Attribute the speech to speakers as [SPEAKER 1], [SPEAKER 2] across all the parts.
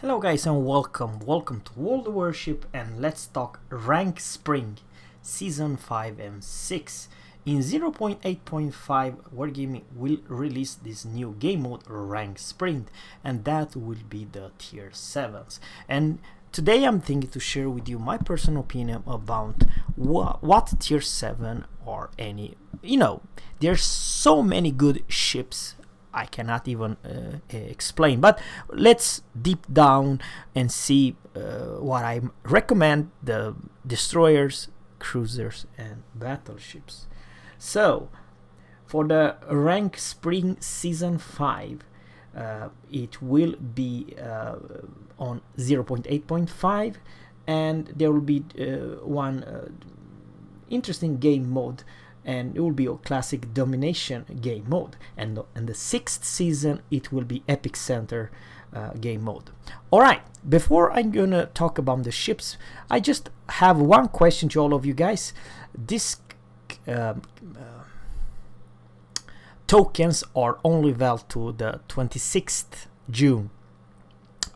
[SPEAKER 1] Hello guys and welcome to World of Warship, and let's talk Rank Spring Season 5 and 6. In 0.8.5 Wargaming will release this new game mode Rank Sprint, and that will be the tier 7s. And today I'm thinking to share with you my personal opinion about what tier 7 or any, there's so many good ships I cannot even explain, but let's deep down and see what I recommend: the destroyers, cruisers and battleships. So for the Rank Spring Season 5, it will be on 0.8.5, and there will be one interesting game mode, and it will be a classic domination game mode, and in the 6th season it will be epic center game mode. Alright, before I'm gonna talk about the ships, I just have one question to all of you guys. This tokens are only valid to the 26th June.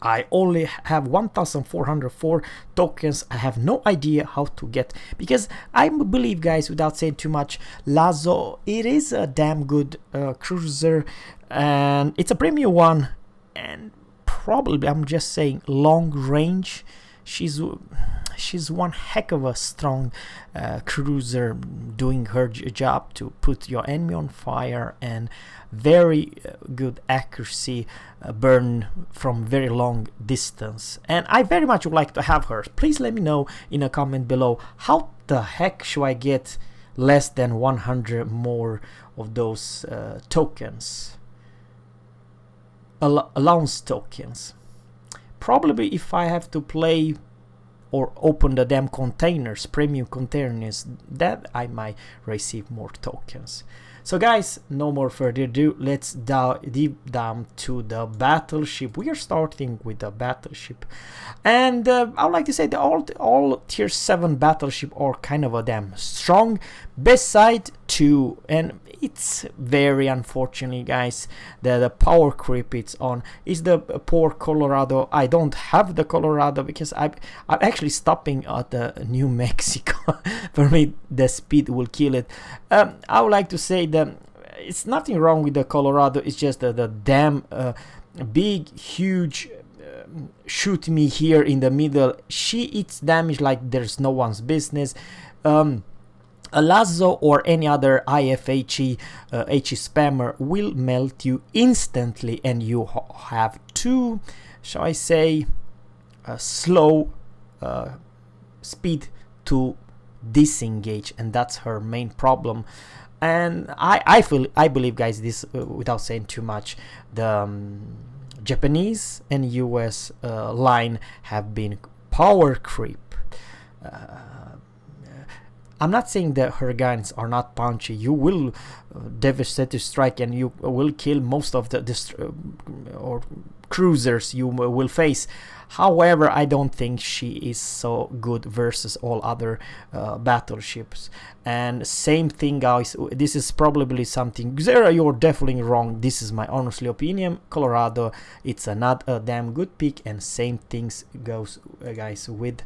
[SPEAKER 1] I only have 1404 tokens. I have no idea how to get, because I believe, guys, without saying too much, Lazo, it is a damn good cruiser, and it's a premium one, and probably, I'm just saying, long range. She's one heck of a strong cruiser, doing her job to put your enemy on fire, and very good accuracy, burn from very long distance. And I very much would like to have her. Please let me know in a comment below, how the heck should I get less than 100 more of those tokens, allowance tokens. Probably if I have to play or open the damn containers, premium containers, that I might receive more tokens. So guys, no more further ado, let's deep down to the battleship. We are starting with the battleship, and I would like to say that all tier 7 battleship are kind of a damn strong, beside 2, and it's very unfortunately, guys, that the power creep it's on is the poor Colorado. I don't have the Colorado because I'm actually stopping at New Mexico. For me, the speed will kill it. I would like to say that it's nothing wrong with the Colorado. It's just the damn big, huge shoot me here in the middle. She eats damage like there's no one's business. A Lazo or any other IFHE HE spammer will melt you instantly, and you have to, shall I say, slow speed to disengage, and that's her main problem. And I believe, guys, this without saying too much, the Japanese and US line have been power creep. I'm not saying that her guns are not punchy. You will devastating strike, and you will kill most of the or cruisers you will face. However, I don't think she is so good versus all other battleships. And same thing, guys, this is probably something, Zerra, you're definitely wrong. This is my honestly opinion. Colorado, it's not a damn good pick, and same things goes, guys, with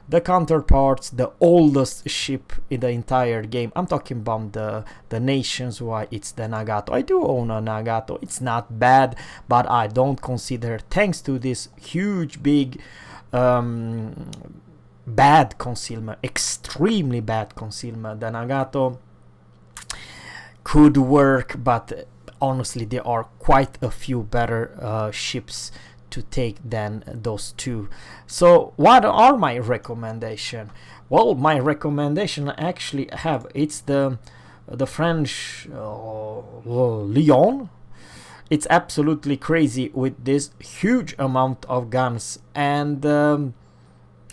[SPEAKER 1] the counterparts, the oldest ship in the entire game. I'm talking about the nations. Why, it's the Nagato. I do own a Nagato. It's not bad, but I don't consider, thanks to this huge big bad concealment, extremely bad concealment, the Nagato could work, but honestly there are quite a few better ships to take than those two. So what are my recommendation? Well, my recommendation actually have, it's the French Lyon. It's absolutely crazy with this huge amount of guns, and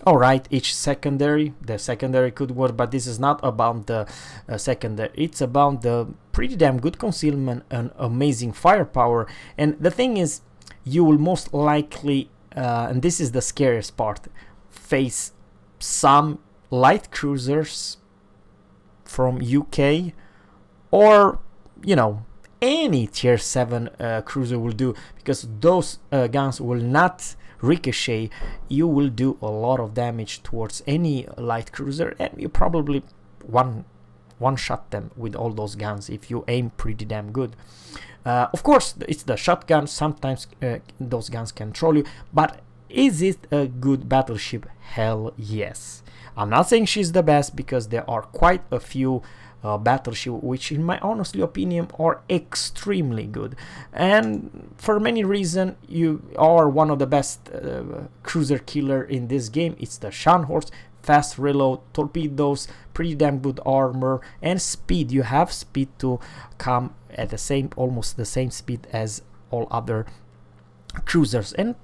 [SPEAKER 1] alright, each secondary, the secondary could work, but this is not about the secondary. It's about the pretty damn good concealment and amazing firepower. And the thing is, you will most likely, and this is the scariest part, face some light cruisers from UK, or any tier 7 cruiser will do, because those guns will not ricochet, you will do a lot of damage towards any light cruiser, and you probably one shot them with all those guns if you aim pretty damn good. Of course, it's the shotgun. Sometimes those guns can troll you, but is it a good battleship? Hell yes. I'm not saying she's the best, because there are quite a few battleship which, in my honestly opinion, are extremely good, and for many reasons you are one of the best cruiser killer in this game. It's the Scharnhorst. Fast reload, torpedoes, pretty damn good armor, and speed. You have speed to come at almost the same speed as all other cruisers. And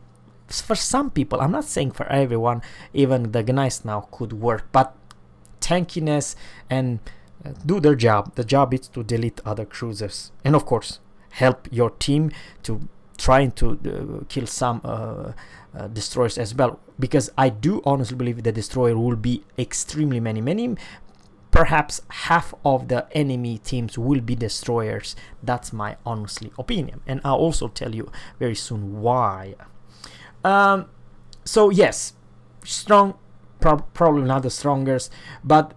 [SPEAKER 1] for some people, I'm not saying for everyone, even the Gneiss now could work, but tankiness and do their job. The job is to delete other cruisers, and of course help your team to trying to kill some destroyers as well, because I do honestly believe the destroyer will be extremely many, perhaps half of the enemy teams will be destroyers. That's my honestly opinion, and I'll also tell you very soon why. So yes, strong, probably not the strongest, but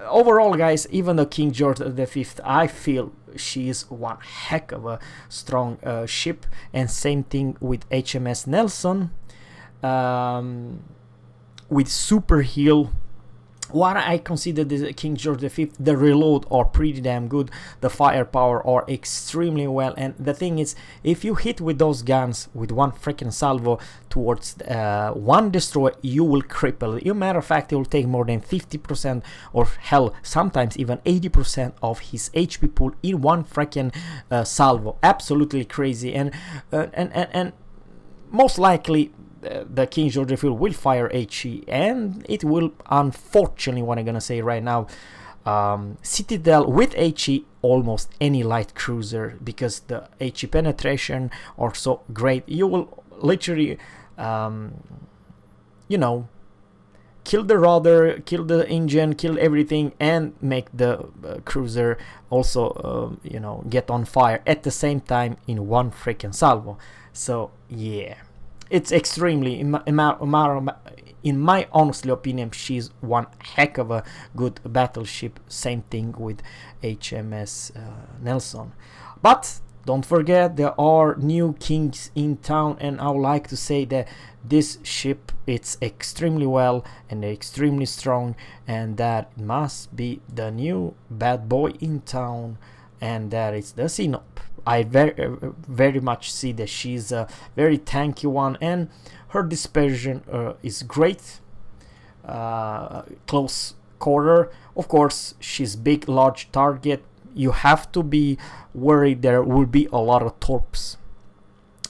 [SPEAKER 1] overall, guys, even the King George V, I feel she is one heck of a strong ship, and same thing with HMS Nelson, with super heal. What I consider the King George V, the reload are pretty damn good, the firepower are extremely well, and the thing is, if you hit with those guns with one freaking salvo towards one destroyer, you will cripple it. Matter of fact, it will take more than 50%, or hell, sometimes even 80% of his HP pool in one freaking salvo. Absolutely crazy, and most likely the King George V will fire HE, and it will, unfortunately, what I'm gonna say right now, Citadel with HE almost any light cruiser, because the HE penetration are so great. You will literally you know, kill the rudder, kill the engine, kill everything, and make the cruiser also you know, get on fire at the same time in one freaking salvo. So yeah, it's extremely, in my honestly opinion, she's one heck of a good battleship. Same thing with HMS Nelson. But don't forget, there are new kings in town, and I would like to say that this ship, it's extremely well and extremely strong, and that must be the new bad boy in town, and that is the Sinop. I very much see that she's a very tanky one, and her dispersion is great. Close quarter, of course, she's big, large target. You have to be worried there will be a lot of torps,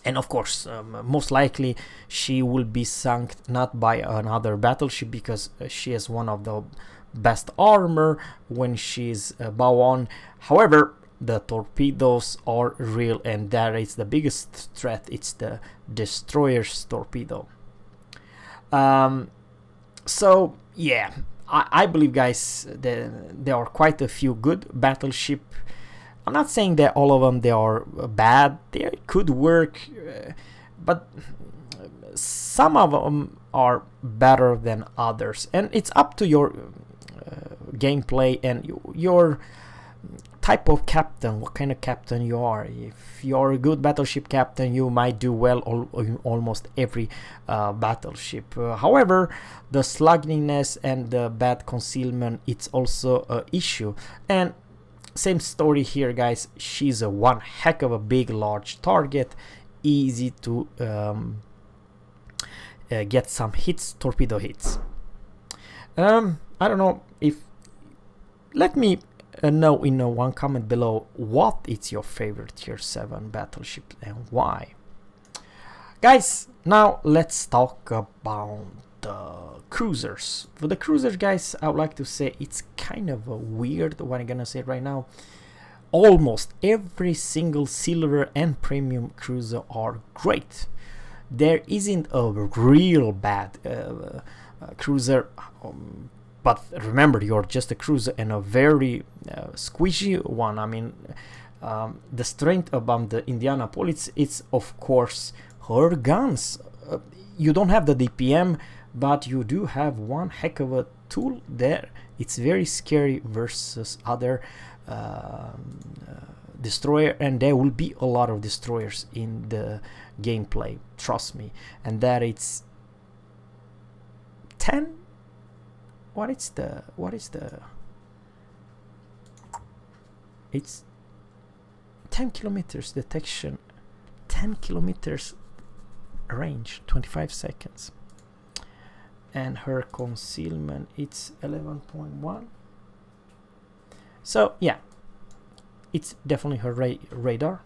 [SPEAKER 1] and of course, most likely she will be sunk not by another battleship, because she has one of the best armor when she's bow on. However, the torpedoes are real, and that is the biggest threat. It's the destroyer's torpedo. So yeah, I believe, guys, that there are quite a few good battleship. I'm not saying that all of them they are bad. They could work, but some of them are better than others, and it's up to your gameplay and your type of captain, what kind of captain you are. If you're a good battleship captain, you might do well in almost every battleship. However, the slugginess and the bad concealment, it's also an issue. And same story here, guys. She's a one heck of a big, large target, easy to get some hits, torpedo hits. I don't know if, let me know in one comment below what is your favorite tier 7 battleship and why. Guys, now let's talk about the cruisers. For the cruisers, guys, I would like to say it's kind of a weird what I'm gonna say right now. Almost every single silver and premium cruiser are great. There isn't a real bad cruiser, but remember, you're just a cruiser and a very squishy one. I mean, the strength about the Indianapolis, it's of course her guns. you don't have the DPM, but you do have one heck of a tool there. It's very scary versus other destroyer, and there will be a lot of destroyers in the gameplay, trust me. And that it's 10, what is the it's 10 kilometers detection, 10 kilometers range, 25 seconds. And her concealment, it's 11.1. So yeah, it's definitely her radar.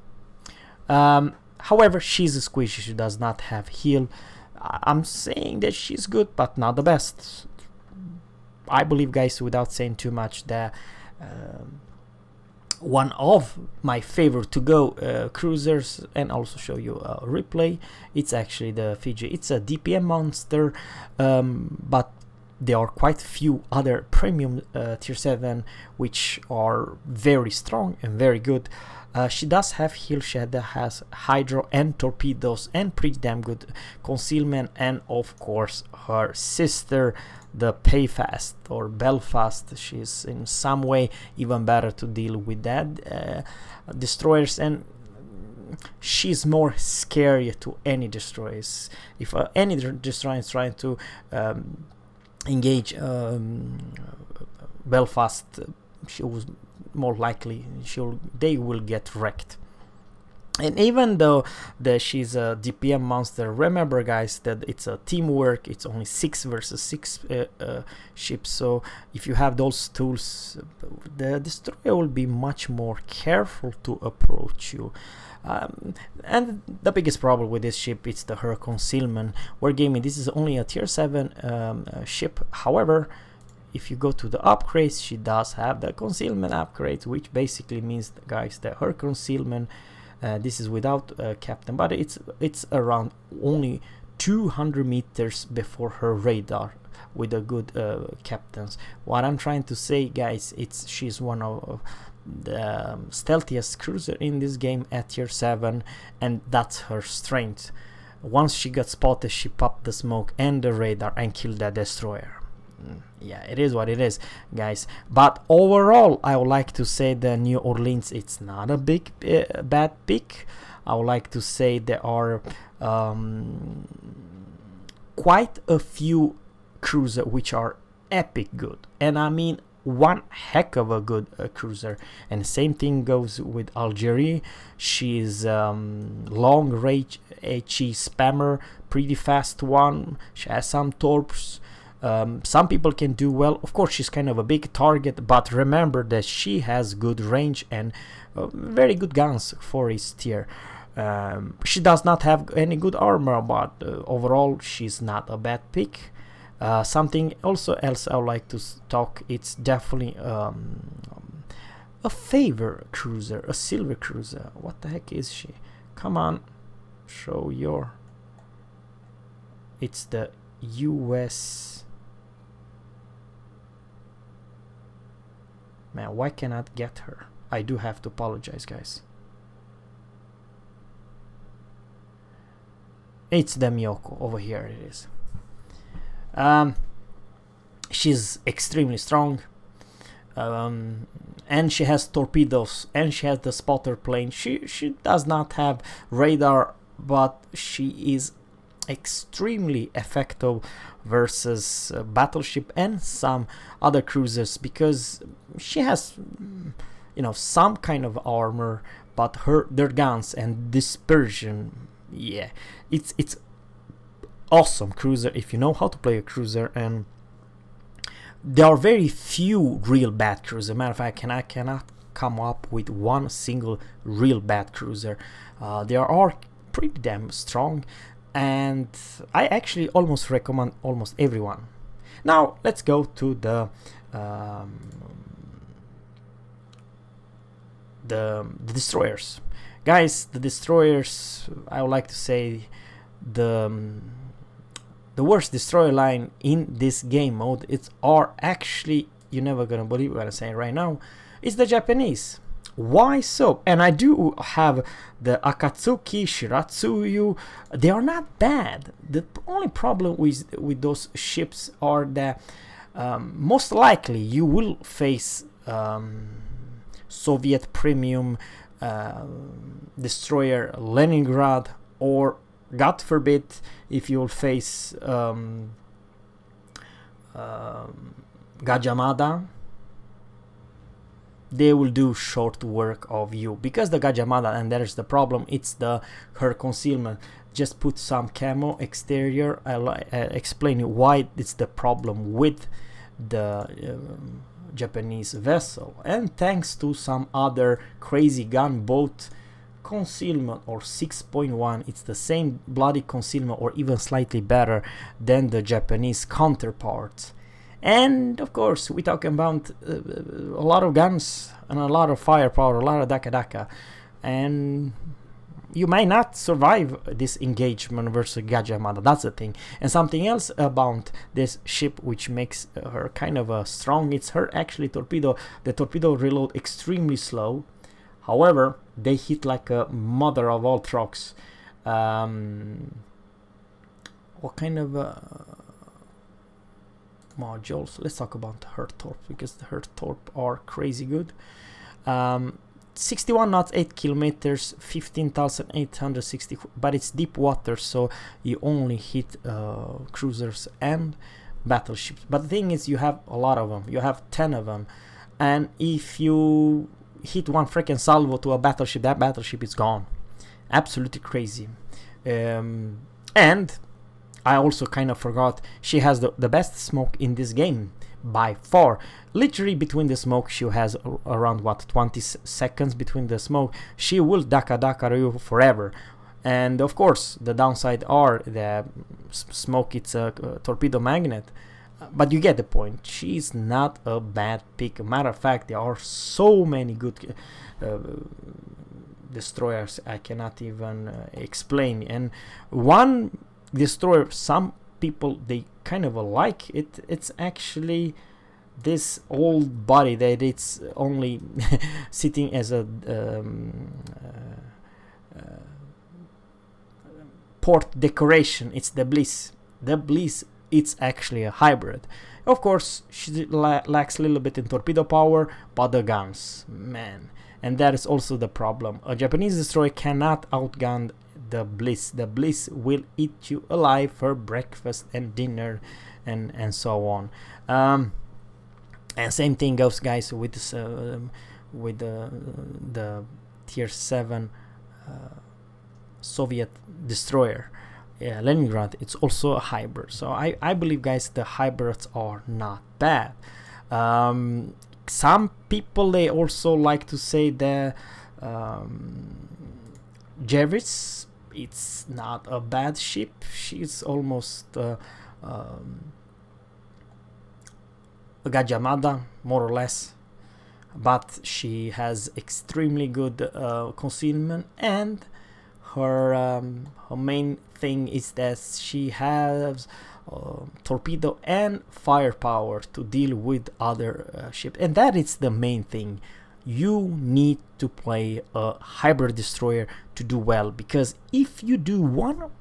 [SPEAKER 1] However, she's a squishy, she does not have heal. I'm saying that she's good, but not the best. I believe, guys, without saying too much, that one of my favorite to go cruisers, and also show you a replay, it's actually the Fiji. It's a DPM monster, but there are quite few other premium tier 7 which are very strong and very good. She does have heal, she has hydro and torpedoes and pretty damn good concealment, and of course her sister, the Payfast or Belfast. She's in some way even better to deal with that destroyers, and she's more scary to any destroyers. If any destroyer is trying to engage Belfast, she was more likely they will get wrecked. And even though she's a DPM monster, remember, guys, that it's a teamwork. It's only 6 versus 6 ships. So if you have those tools, the destroyer will be much more careful to approach you. And the biggest problem with this ship is her concealment. Wargaming, this is only a tier 7 ship. However, if you go to the upgrades, she does have the concealment upgrades, which basically means, guys, that her concealment, this is without captain, but it's around only 200 meters before her radar with a good captains. What I'm trying to say, guys, she's one of the stealthiest cruiser in this game at tier 7, and that's her strength. Once she got spotted, she popped the smoke and the radar and killed that destroyer. Yeah, it is what it is, guys. But overall, I would like to say the New Orleans, it's not a big bad pick. I would like to say there are quite a few cruisers which are epic good, and I mean one heck of a good cruiser. And the same thing goes with Algeria. She's long range HE spammer, pretty fast one. She has some torps. Some people can do well. Of course, she's kind of a big target, but remember that she has good range and very good guns for his tier. She does not have any good armor, but overall she's not a bad pick. Something else I would like to talk, it's definitely a favor cruiser, a silver cruiser. What the heck is she? Come on, show your... It's the US... Man, why cannot get her? I do have to apologize, guys. It's the Miyoko over here. It is. She's extremely strong, and she has torpedoes, and she has the spotter plane. She does not have radar, but she is extremely effective versus Battleship and some other cruisers, because she has, you know, some kind of armor, but their guns and dispersion, yeah, it's awesome cruiser if you know how to play a cruiser. And there are very few real bad cruisers. Matter of fact, I cannot come up with one single real bad cruiser. There are pretty damn strong, and I actually almost recommend almost everyone. Now let's go to the destroyers, guys. The destroyers, I would like to say the worst destroyer line in this game mode, it's are actually, you're never gonna believe what I'm saying right now, it's the Japanese. Why so? And I do have the Akatsuki, Shiratsuyu. They are not bad. The only problem with those ships are that most likely you will face Soviet premium destroyer Leningrad, or God forbid if you'll face Gajamada. They will do short work of you, because the Gajamada, and there's the problem, it's her concealment. Just put some camo exterior. I'll explain you why it's the problem with the Japanese vessel, and thanks to some other crazy gunboat concealment or 6.1, it's the same bloody concealment or even slightly better than the Japanese counterparts. And of course we talking about a lot of guns and a lot of firepower, a lot of daka, and you may not survive this engagement versus Gajamada. That's the thing. And something else about this ship which makes her kind of strong, it's her actually torpedo. The torpedo reload extremely slow. However, they hit like a mother of all trucks. What kind of modules? Let's talk about her torp, because her torp are crazy good. 61 knots, 8 kilometers, 15,860, but it's deep water, so you only hit cruisers and battleships. But the thing is, you have a lot of them. You have 10 of them, and if you hit one freaking salvo to a battleship, that battleship is gone. Absolutely crazy. And I also kind of forgot, she has the best smoke in this game by far. Literally between the smoke, she has around 20 seconds between the smoke. She will daka you forever. And of course the downside are the smoke, it's a torpedo magnet, but you get the point. She's not a bad pick. Matter of fact, there are so many good destroyers I cannot even explain. And one destroyer some people they kind of like it, it's actually this old body that it's only sitting as a port decoration. It's the Bliss. The Bliss, it's actually a hybrid. Of course she lacks a little bit in torpedo power, but the guns, man, and that is also the problem. A Japanese destroyer cannot outgun the Bliss. The Bliss will eat you alive for breakfast and dinner and so on. And same thing goes, guys, with the tier 7 Soviet destroyer Leningrad. It's also a hybrid, so I believe, guys, the hybrids are not bad. Some people, they also like to say that Jervis, it's not a bad ship. She's almost a Gajamada, more or less, but she has extremely good concealment, and her main thing is that she has torpedo and firepower to deal with other ships, and that is the main thing. You need to play a hybrid destroyer to do well, because if you do one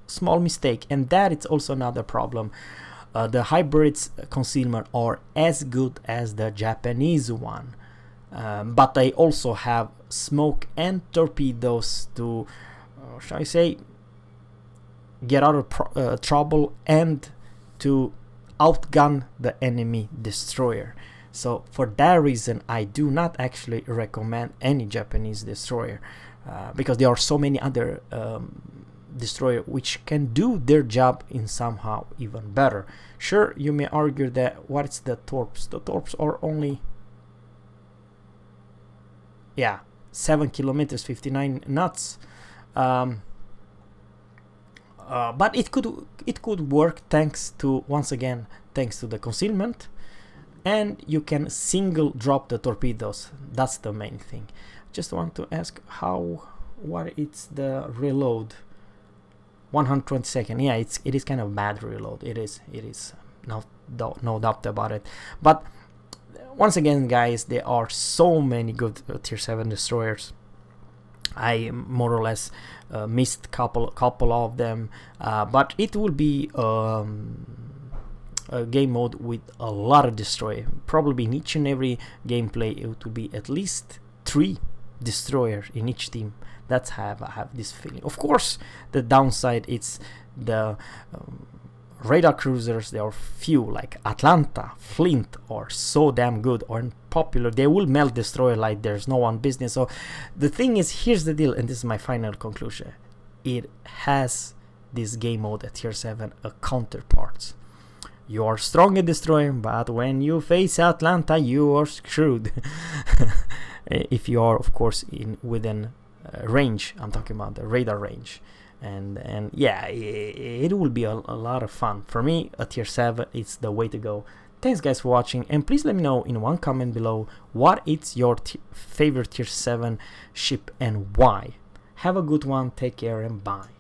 [SPEAKER 1] small mistake, and that is also another problem, the hybrids concealment are as good as the Japanese one, but they also have smoke and torpedoes to shall I say get out of trouble and to outgun the enemy destroyer. So for that reason, I do not actually recommend any Japanese destroyer, because there are so many other destroyer which can do their job in somehow even better. Sure, you may argue that what's the torps? The torps are only 7 kilometers, 59 knots. But it could work thanks to, once again, thanks to the concealment, and you can single drop the torpedoes. That's the main thing. Just want to ask what it's the reload. 120 seconds. Yeah, it is kind of bad reload. It is no doubt about it. But once again, guys, there are so many good tier 7 destroyers. I more or less missed couple of them, but it will be a game mode with a lot of destroyer. Probably in each and every gameplay it will be at least 3 destroyers in each team. I have this feeling. Of course, the downside it's the radar cruisers. There are few, like Atlanta, Flint, are so damn good or popular. They will melt destroyer like there's no one business. So the thing is, here's the deal, and this is my final conclusion. It has this game mode at tier 7 a counterpart. You are strong at destroying, but when you face Atlanta, you are screwed. If you are, of course, within range. I'm talking about the radar range. And yeah, it will be a lot of fun. For me, a tier 7 it's the way to go. Thanks guys for watching, and please let me know in one comment below what is your favorite tier 7 ship and why. Have a good one, take care, and bye.